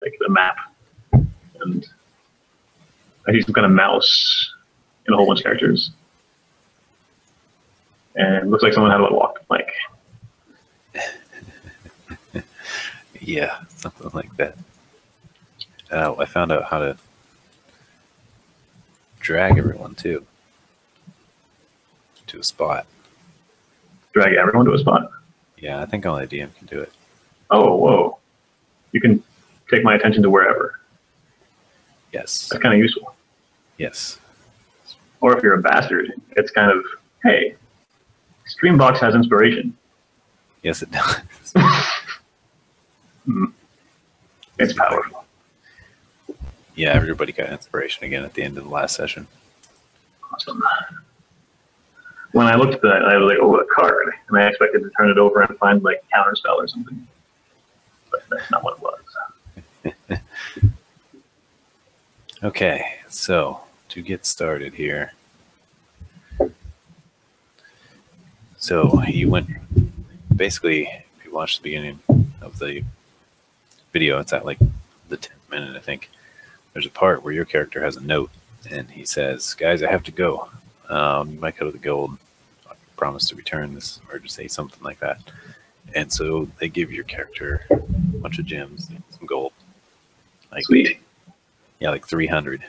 like the map, and I see some kind of mouse and a whole bunch of characters. And it looks like someone had to walk the plank. Yeah, something like that. I found out how to drag everyone too to a spot. Drag everyone to a spot? Yeah, I think only a DM can do it. Oh, whoa. You can take my attention to wherever. Yes. That's kind of useful. Yes. Or if you're a bastard, it's kind of, hey, Streambox has inspiration. Yes, it does. It's powerful. Yeah, everybody got inspiration again at the end of the last session. Awesome. When I looked at that, I was like, oh, a card. And I expected to turn it over and find like counterspell or something. But that's not what it was. Okay, so to get started here. So you went, basically, if you watch the beginning of the video, it's at like the 10th minute, I think. There's a part where your character has a note, and he says, guys, I have to go. You might go to the guild. I promise to return this, or just say something like that. And so they give your character a bunch of gems, some gold. Like, Sweet. Yeah, like 300.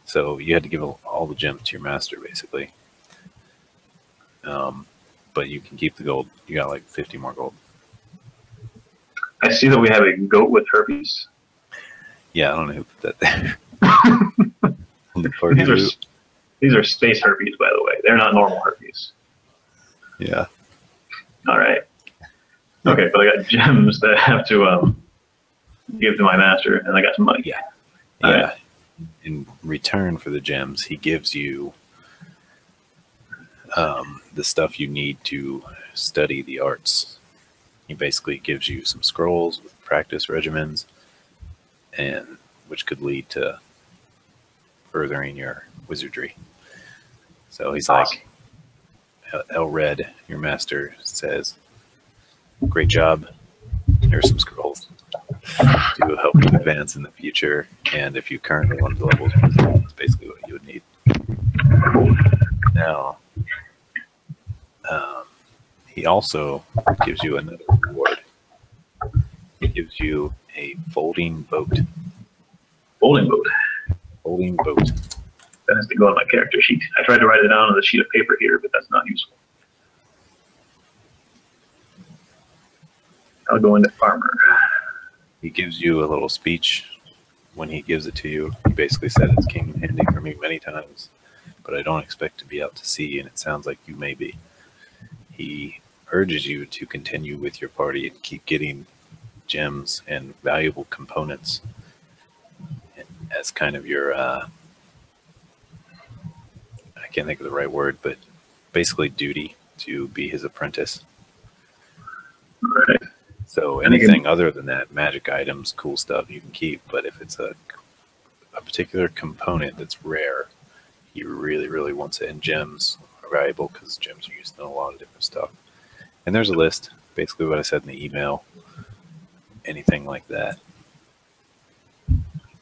So you had to give all the gems to your master, basically. But you can keep the gold. You got like 50 more gold. I see that we have a goat with herpes. Yeah, I don't know who put that there. These are space herpes, by the way. They're not normal herpes. Yeah. All right. Okay, but I got gems that I have to give to my master, and I got some money. Yeah. All yeah. right. In return for the gems, he gives you the stuff you need to study the arts. He basically gives you some scrolls with practice regimens, and which could lead to furthering your wizardry. So he's awesome. Like, Elred, your master, says, great job. Here's some scrolls to help you advance in the future. And if you currently want to level, that's basically what you would need. Now, he also gives you another reward. He gives you a folding boat. Folding boat. Folding boat. That has to go on my character sheet. I tried to write it down on the sheet of paper here, but that's not useful. I'll go into farmer. He gives you a little speech. When he gives it to you, he basically said, it's king handing for me many times, but I don't expect to be out to sea, and it sounds like you may be. He urges you to continue with your party and keep getting gems and valuable components as kind of your, I can't think of the right word, but basically duty to be his apprentice. Right. So anything other than that, magic items, cool stuff, you can keep. But if it's a particular component that's rare, he really, really wants it. And gems are valuable because gems are used in a lot of different stuff. And there's a list, basically what I said in the email, anything like that.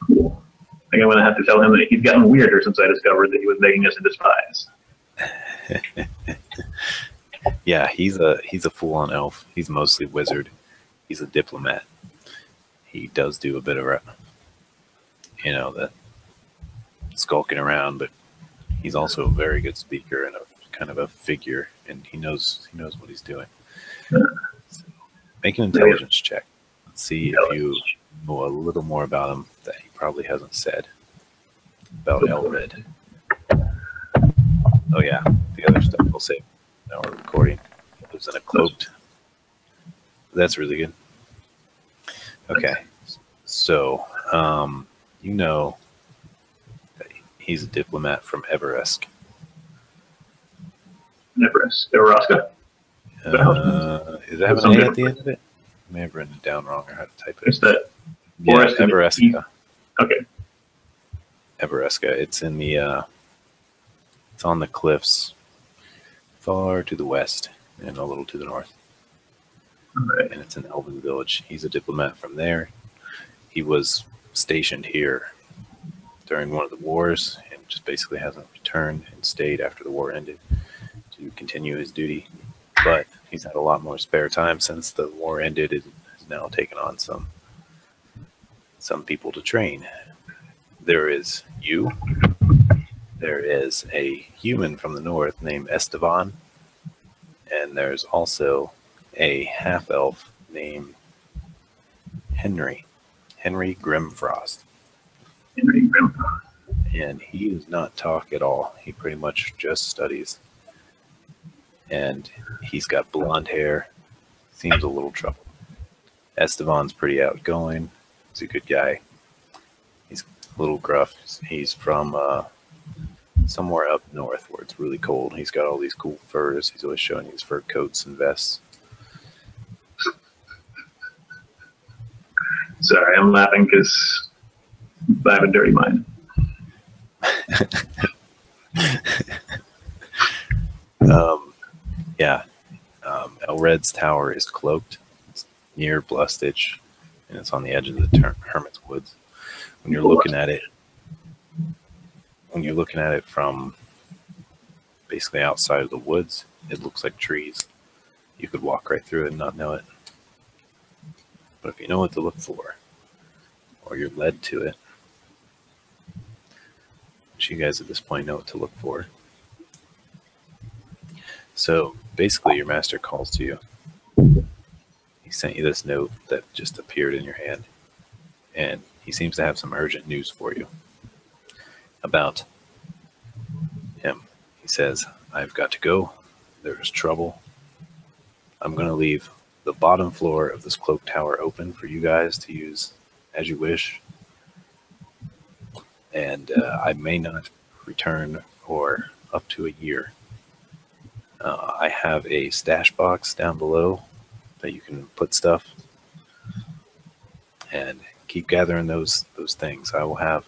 Cool. I think I'm going to have to tell him that he's gotten weirder since I discovered that he was making us into spies. Yeah, he's a full-on elf. He's mostly wizard. He's a diplomat. He does do a bit of, the skulking around, but he's also a very good speaker and a kind of a figure, and he knows what he's doing. So make an intelligence check. Let's see if you know a little more about him that he probably hasn't said about Elred. Oh yeah, the other stuff we'll save. Now we're recording. He lives in a cloaked. That's really good. Okay, so you know that he's a diplomat from Everesk. Evereska. Is that an A at the end of it? I may have written it down wrong or how to type it. It's that. Yeah, Evereska. Okay. Evereska. It's in the. It's on the cliffs, far to the west and a little to the north. Right. And it's an elven village. He's a diplomat from there. he was stationed here during one of the wars and just basically hasn't returned and stayed after the war ended to continue his duty. But he's had a lot more spare time since the war ended and has now taken on some people to train. There is you. There is a human from the north named Esteban. And there's also a half-elf named Henry Grimfrost. Henry Grimfrost. And he does not talk at all. He pretty much just studies. And he's got blonde hair. Seems a little troubled. Esteban's pretty outgoing. He's a good guy. He's a little gruff. He's from somewhere up north where it's really cold. He's got all these cool furs. He's always showing his fur coats and vests. Sorry, I'm laughing because I have a dirty mind. Elred's tower is cloaked. It's near Blustitch, and it's on the edge of the Hermit's Woods. When you're looking at it, from basically outside of the woods, it looks like trees. You could walk right through it and not know it. But if you know what to look for, or you're led to it, which you guys at this point know what to look for. So basically your master calls to you. He sent you this note that just appeared in your hand, and he seems to have some urgent news for you about him. He says, I've got to go. There's trouble. I'm going to leave the bottom floor of this cloak tower open for you guys to use as you wish. And I may not return for up to a year. I have a stash box down below that you can put stuff, and keep gathering those things. I will have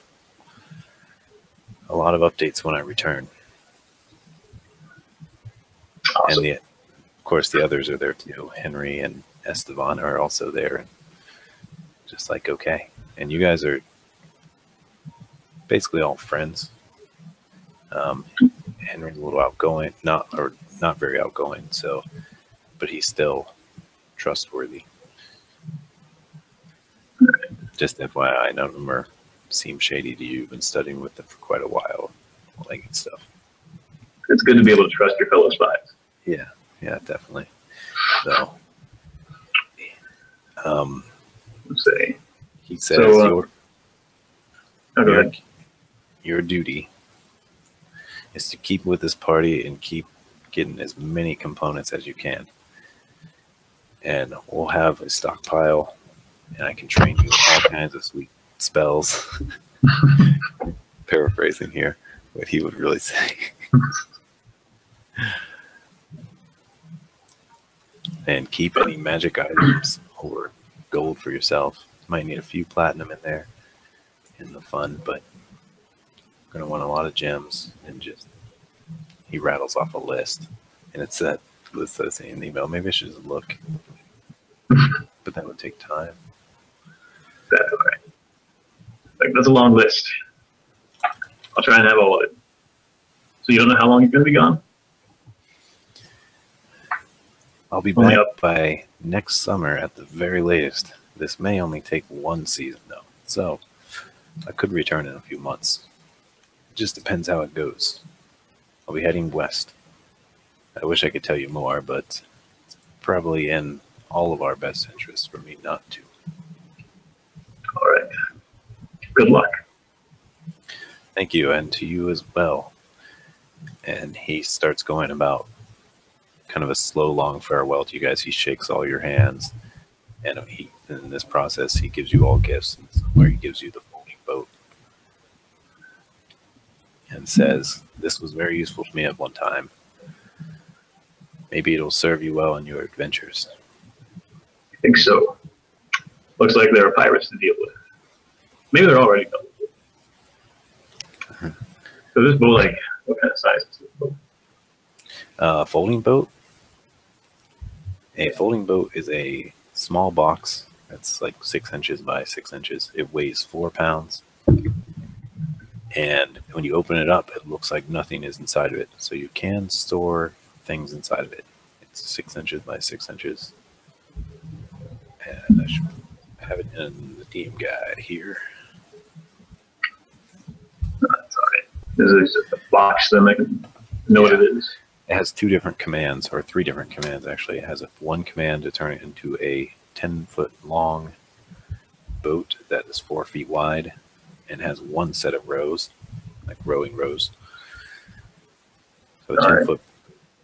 a lot of updates when I return. Awesome. And of course the others are there too. Henry and Esteban are also there, and just like, okay. And you guys are basically all friends. Henry's a little outgoing, not very outgoing, so, but he's still trustworthy. Just FYI, none of them seem shady to you. You've been studying with them for quite a while, like and stuff. It's good to be able to trust your fellow spies. Yeah, definitely. So, Let's see. he says So, your duty is to keep with this party and keep getting as many components as you can. And we'll have a stockpile, and I can train you all kinds of sweet spells. Paraphrasing here, what he would really say. And keep any magic items or gold for yourself. Might need a few platinum in there in the fun, but you're going to want a lot of gems. And just, he rattles off a list, and it's that list that I see in the email. Maybe I should just look, but that would take time. That's all right. Like, that's a long list. I'll try and have all of it. So you don't know how long you're going to be gone? I'll be back by next summer at the very latest. This may only take one season, though, so I could return in a few months. It just depends how it goes. I'll be heading west. I wish I could tell you more, but it's probably in all of our best interests for me not to. All right. Good luck. Thank you, and to you as well. And he starts going about kind of a slow, long farewell to you guys. He shakes all your hands, and in this process, he gives you all gifts, where he gives you the folding boat and says, this was very useful to me at one time. Maybe it'll serve you well in your adventures. I think so. Looks like there are pirates to deal with. Maybe they're already dealt with. So this boat, like, what kind of size is this boat? Folding boat? A folding boat is a small box It's like 6 inches by 6 inches. It weighs 4 pounds. And when you open it up, it looks like nothing is inside of it. So you can store things inside of it. It's 6 inches by 6 inches. And I should have it in the team guide here. That's all right. This is just a box, then I can know what it is. It has 2 different commands, or 3 different commands actually. It has one command to turn it into a 10-foot long boat that is 4 feet wide and has 1 set of rows, like rowing rows. So a 10-foot.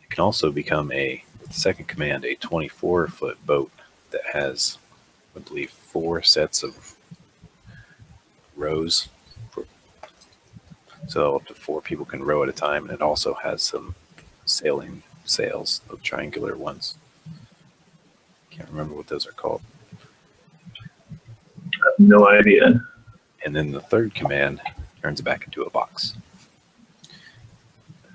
It can also become with the second command, a 24-foot boat that has, I believe, 4 sets of rows. So up to 4 people can row at a time, and it also has some sailing sails, those triangular ones. Can't remember what those are called. I have no idea. And then the third command turns it back into a box.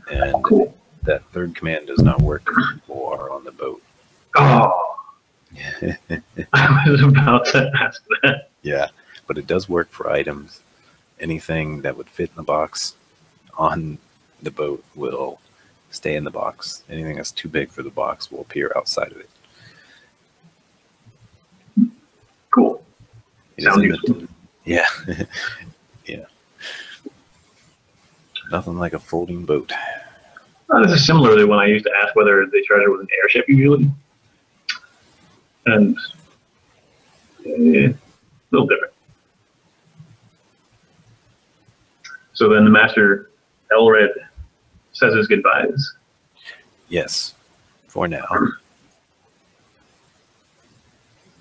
And Cool. That third command does not work if people are on the boat. Oh, I was about to ask that. Yeah, but it does work for items. Anything that would fit in the box on the boat will stay in the box. Anything that's too big for the box will appear outside of it. Cool. Sounds useful. Yeah. Yeah. Nothing like a folding boat. This is similar to when I used to ask whether the treasure was an airship usually. And a little different. So then the master, Elred, says his goodbyes. Yes, for now. All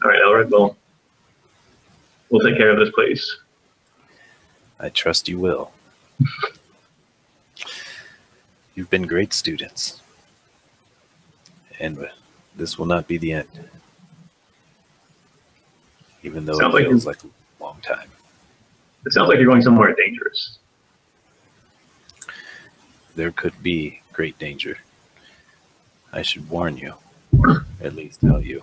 right, Elred, well, we'll take care of this place. I trust you will. You've been great students. And this will not be the end. Even though it feels like a long time. It sounds like you're going somewhere dangerous. There could be great danger. I should warn you, or at least tell you.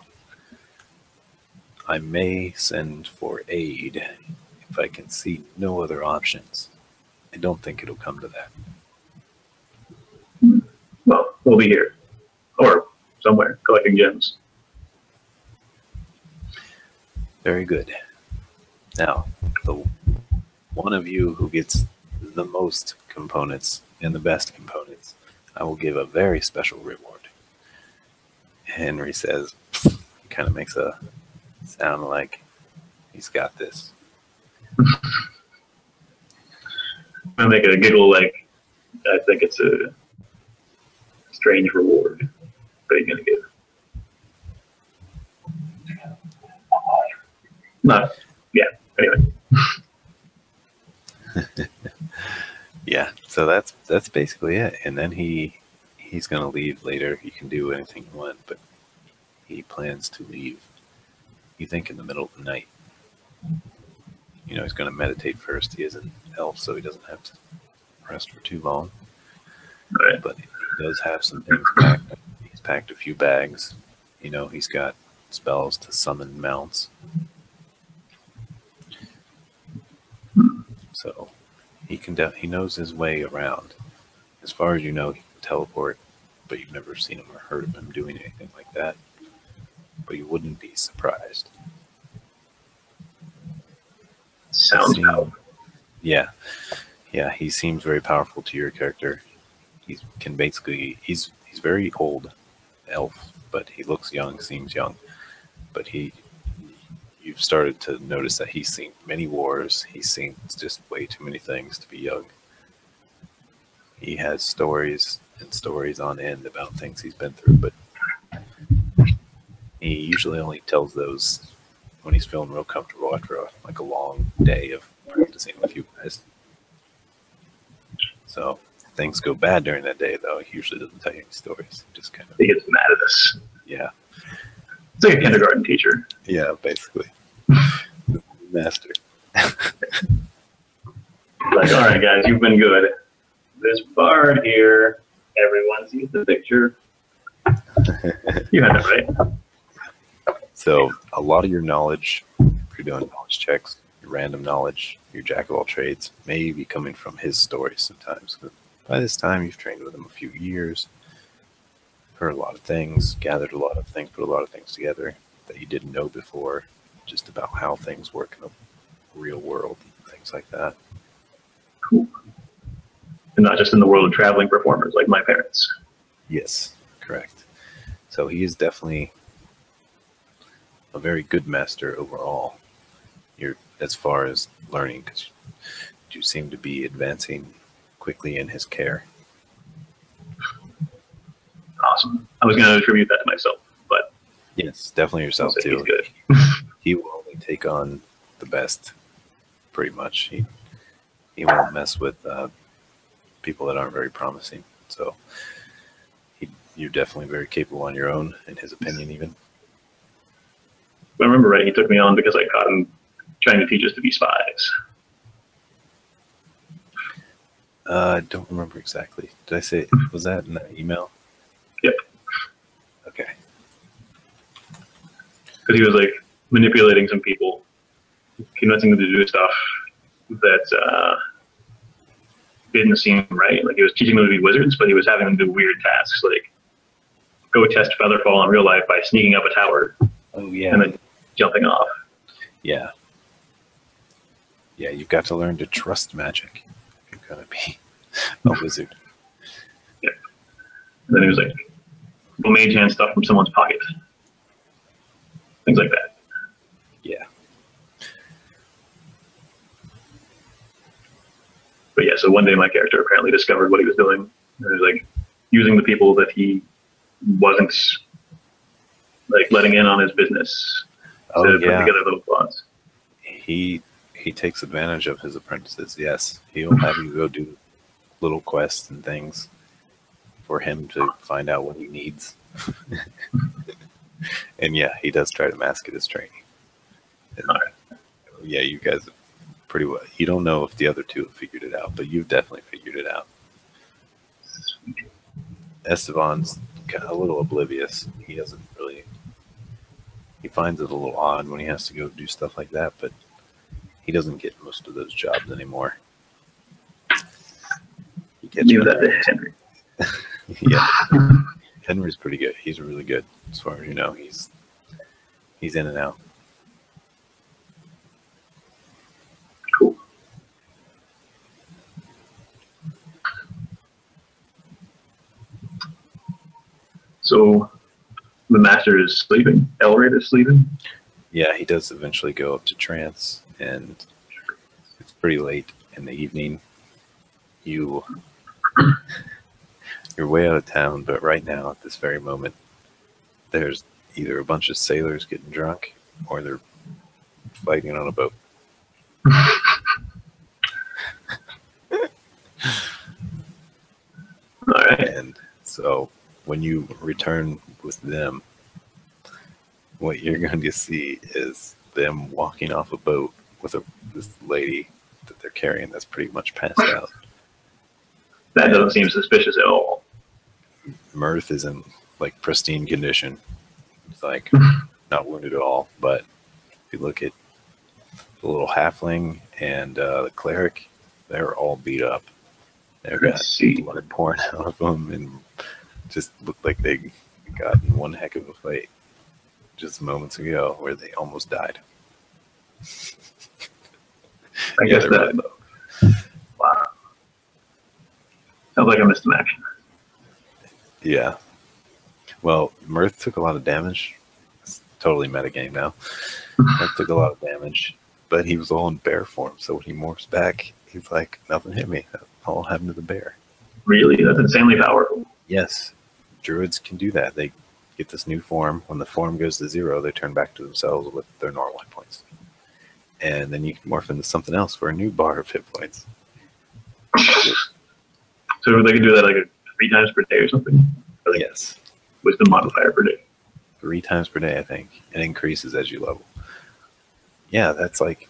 I may send for aid if I can see no other options. I don't think it'll come to that. Well, we'll be here. Or somewhere, collecting gems. Very good. Now, the one of you who gets the most components and the best components, I will give a very special reward. Henry says, he kind of makes a sound like he's got this. I make a giggle like I think it's a strange reward that he's gonna give. Not, yeah. Anyway. Yeah, so that's basically it. And then he's gonna leave later. You can do anything you want, but he plans to leave. You think in the middle of the night. You know, he's gonna meditate first. He is an elf, so he doesn't have to rest for too long. Right. But he does have some things packed. He's packed a few bags. You know, he's got spells to summon mounts. So he he knows his way around. As far as you know, he can teleport, but you've never seen him or heard of him doing anything like that. But you wouldn't be surprised. Sounds powerful. Yeah. Yeah, he seems very powerful to your character. He can basically, he's very old elf, but he looks young, seems young. But you've started to notice that he's seen many wars. He's seen just way too many things to be young. He has stories and stories on end about things he's been through, but he usually only tells those when he's feeling real comfortable after a long day of practicing with you guys. So if things go bad during that day, though, he usually doesn't tell you any stories. He just kind of, He gets mad at us. yeah. It's like a kindergarten teacher. Yeah, basically. Master. Like, all right, guys, you've been good. This bard here, everyone sees the picture. You had it right. So a lot of your knowledge, if you're doing knowledge checks, your random knowledge, your jack of all trades, may be coming from his stories sometimes. By this time, you've trained with him a few years, heard a lot of things, gathered a lot of things, put a lot of things together that you didn't know before, just about how things work in the real world, things like that. Cool. And not just in the world of traveling performers like my parents. Yes, correct. So he is definitely a very good master overall. You're as far as learning, because you seem to be advancing quickly in his care. Awesome. I was going to attribute that to myself, but yes, definitely yourself too. He's good. He will only take on the best, pretty much. He won't mess with people that aren't very promising. So you're definitely very capable on your own, in his opinion, even. If I remember right, he took me on because I caught him trying to teach us to be spies. I don't remember exactly. Did I say, was that in that email? Yep. Okay. Because he was like manipulating some people, convincing them to do stuff that didn't seem right. Like he was teaching them to be wizards, but he was having them do weird tasks, like go test Featherfall in real life by sneaking up a tower. Oh yeah. And then jumping off. Yeah. Yeah, you've got to learn to trust magic if you're going to be a wizard. Yeah. And then he was like, go mage hand stuff from someone's pocket. Things like that. Yeah. But yeah, so one day my character apparently discovered what he was doing. And he was like using the people that he wasn't like letting in on his business. Oh, to put yeah. together little plots. He takes advantage of his apprentices, yes. He'll have you go do little quests and things for him to find out what he needs. And yeah, he does try to mask it as training. And, yeah, you guys have pretty well. You don't know if the other two have figured it out, but you've definitely figured it out. Esteban's kind of a little oblivious. He doesn't really. He finds it a little odd when he has to go do stuff like that, but he doesn't get most of those jobs anymore. He gets Leave that to Henry. Yeah, Henry's pretty good. He's really good as far as you know. He's in and out. Cool. So the master is sleeping. Elred is sleeping. Yeah, he does eventually go up to trance, and it's pretty late in the evening. You're way out of town, but right now, at this very moment, there's either a bunch of sailors getting drunk, or they're fighting on a boat. All right. And so when you return with them, what you're going to see is them walking off a boat with this lady that they're carrying that's pretty much passed out. That doesn't seem suspicious at all. Mirth is in like pristine condition. It's like not wounded at all. But if you look at the little halfling and the cleric, they're all beat up. They've got blood pouring out of them and just look like they got in one heck of a fight just moments ago where they almost died. I guess that. Wow. Sounds like I missed an action. Yeah. Well, Mirth took a lot of damage. It's totally metagame now. Mirth took a lot of damage, but he was all in bear form. So when he morphs back, he's like, nothing hit me. That all happened to the bear. Really? That's insanely powerful. Yes. Druids can do that. They get this new form. When the form goes to 0, they turn back to themselves with their normal hit points. And then you can morph into something else for a new bar of hit points. So they can do that like 3 times per day or something? Or like yes. Wisdom modifier per day? 3 times per day, I think. It increases as you level. Yeah, that's like...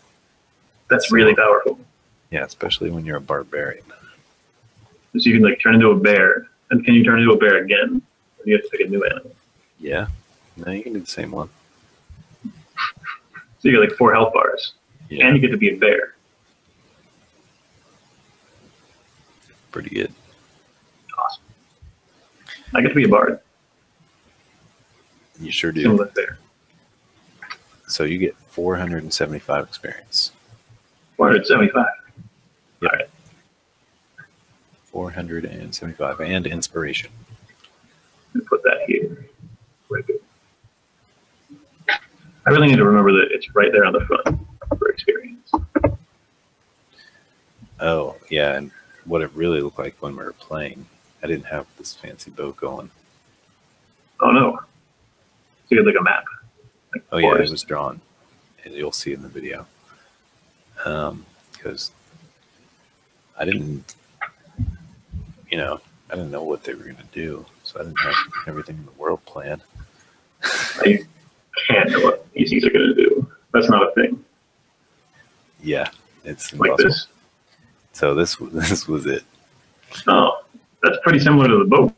That's really powerful. Yeah, especially when you're a barbarian. So you can like turn into a bear. And can you turn into a bear again? Or do you have to pick a new animal? Yeah. No, you can do the same one. So you get like 4 health bars, Yeah, and you get to be a bear. pretty good. Awesome. I get to be a bard. You sure do. Similar there. So you get 475 experience. 475. Yep. All right. 475 and inspiration. Let me put that here. Very good. I really need to remember that it's right there on the front for experience. Oh, yeah, and what it really looked like when we were playing, I didn't have this fancy boat going. Oh no. So you had like a map. Like Oh, yeah, it forest. was drawn. And you'll see in the video. Because I didn't, I didn't know what they were going to do. So I didn't have everything in the world planned. You can't know what PCs are going to do. That's not a thing. Yeah, it's Like impossible. this. So this was it. Oh, that's pretty similar to the boat.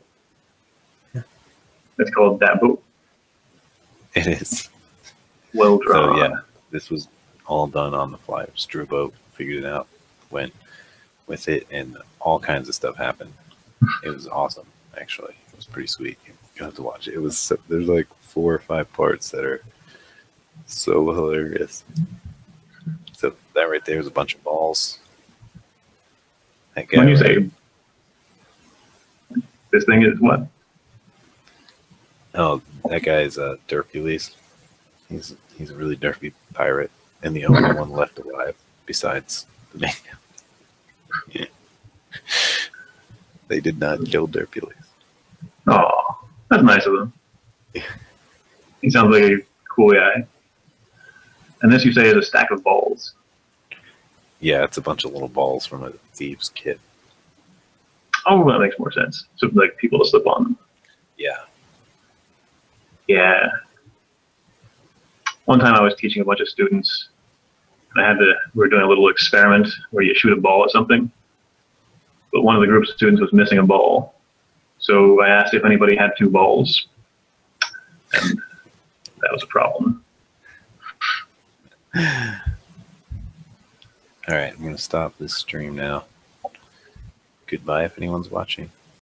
It's called that boat. It is. Well drawn. So yeah, this was all done on the fly. Just drew a boat, figured it out, went with it, and all kinds of stuff happened. It was awesome, actually. It was pretty sweet. You have to watch it. It was there's like 4 or 5 parts that are so hilarious. So that right there is a bunch of balls. That guy When you right- say this thing is what? oh, that guy's Derpules. He's a really derpy pirate, and the only one left alive besides the main guy. Yeah. They did not kill Derpules. Oh, that's nice of him. He sounds like a cool guy. And this you say is a stack of balls. Yeah, it's a bunch of little balls from a thieves' kit. Oh, that makes more sense. So like people to slip on them. Yeah. Yeah. One time I was teaching a bunch of students, and we were doing a little experiment where you shoot a ball at something. But one of the groups of students was missing a ball. So I asked if anybody had 2 balls. And that was a problem. All right, I'm going to stop this stream now. Goodbye if anyone's watching.